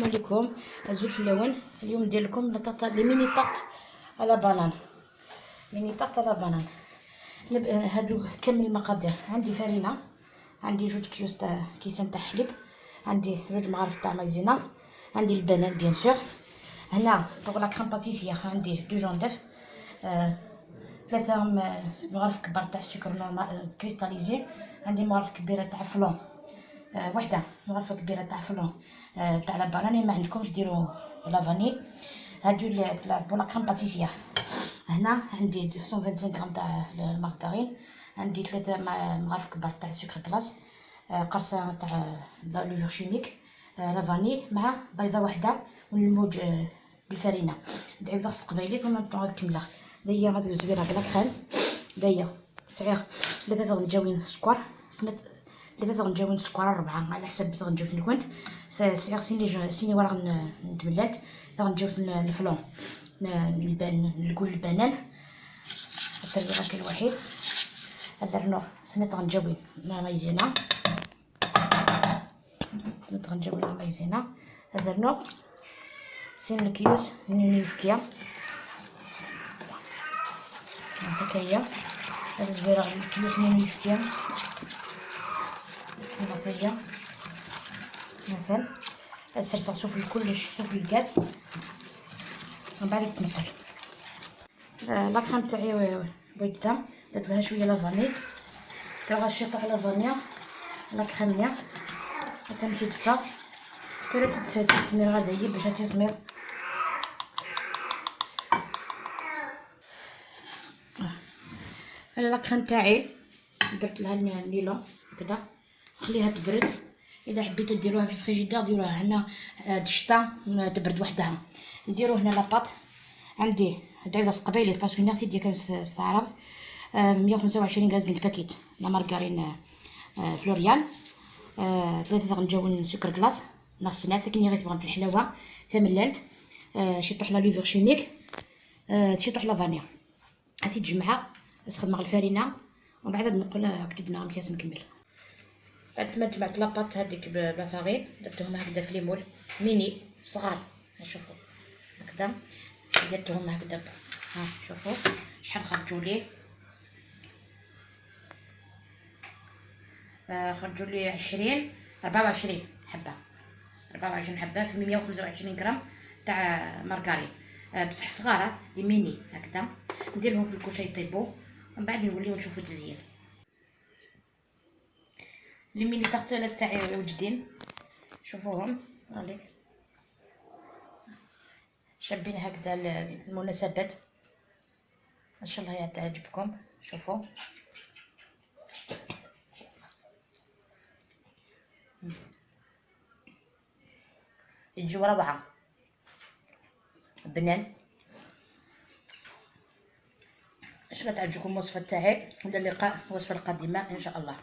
عليكم زول في اللون. اليوم ندير لكم لي ميني طارت على بانان. ميني طارت على بانان. هادو كامل المقادير. عندي فرينه، عندي 2 كيوس تاع كيسان تاع حليب، عندي 2 مغارف تاع مايزينا، عندي البنان بيان سور. هنا بوغ لا كريم باتيسير عندي 2 جون داف، 3 مغارف كبار تاع السكر نورمال كريستاليزي، عندي مغارف كبيره تاع فلون، وحده مغرفه كبيره تاع فلون تاع لا باناني. ما عندكمش ديروا لا فاني. هادو بوغ لا كريم باتيسير. هنا عندي 225 غرام تاع المارغرين، عندي 3 مغارف كبار تاع السكر كلاص، قرصه تاع لوفر شيميك، لا فاني مع بيضه وحده ونلموج بالفرينه. ندعيو ضغط قبيلي ثم نعاود نكملها. دايا غادي زويره بلا كريم، دايا صغير 3 غنجاوين سكر سميت 3 غنجاوين سكر 4 على حسب بغيت غنجاوب نكونت صغير سيني ورا نتبلات. غنجاوب الفلون نقول البنان التربيعه الوحيد. هذا النوع سنيت غنجاوب مايزينا، سنيت غنجاوب مايزينا. هذا النوع سين الكيوس نيفكيا هكايا. هذا زويره الكيوس نيفكيا هكايا مثلا. صرت نشوف كلش شوف الغاز من بعد تنقل. لا كريم تاعي بيضة درت لها شويه لافاني، سكر غنشيطو على فانيا لا كريميا حتى كيدفى كرا تتسمير غادي باش تسمير. لا كريم تاعي درت لها النيلون هكذا، خليها تبرد. اذا حبيتو ديروها في الفريجيدير ديروها. هنا الشتا تبرد وحدها. نديرو هنا لاباط. عندي دايره قبيله باسكو نارتي ديال كنستعرض 125 غاز باكيت لا مارغرين فلوريال، 3 غنجاون سكر كلاص نفس الناس كني غير بغات الحلاوه تمللت، شي طوح لا لوفر شيميك، شي طوح لا فانيا. هاتي تجمعها نستخدم غير الفرينه ومن بعد نقول كتبنا مكياس نكمل. بعد ما جمعت لاباط هذيك بلا فارين درتهم هكذا في ليمول ميني صغار. شوفوا هكذا درتهم هكذا. ها شوفوا شحال خرجوا لي. خرجوا لي 24 حبه، 24 حبه في 125 غرام تاع مارغرين، بصح صغار دي ميني هكذا. نديرهم في الكوشه يطيبوا ومن بعد نوليو نشوفوا التزيين. لي ميني طارتيلات تاعي وجدين شوفوهم غاليك شابين هكذا المناسبات ان شاء الله تعجبكم. شوفوا يجيو 4 بنان. ان شاء الله تعجبكم الوصفه تاعي. الى اللقاء الوصفه القادمه ان شاء الله.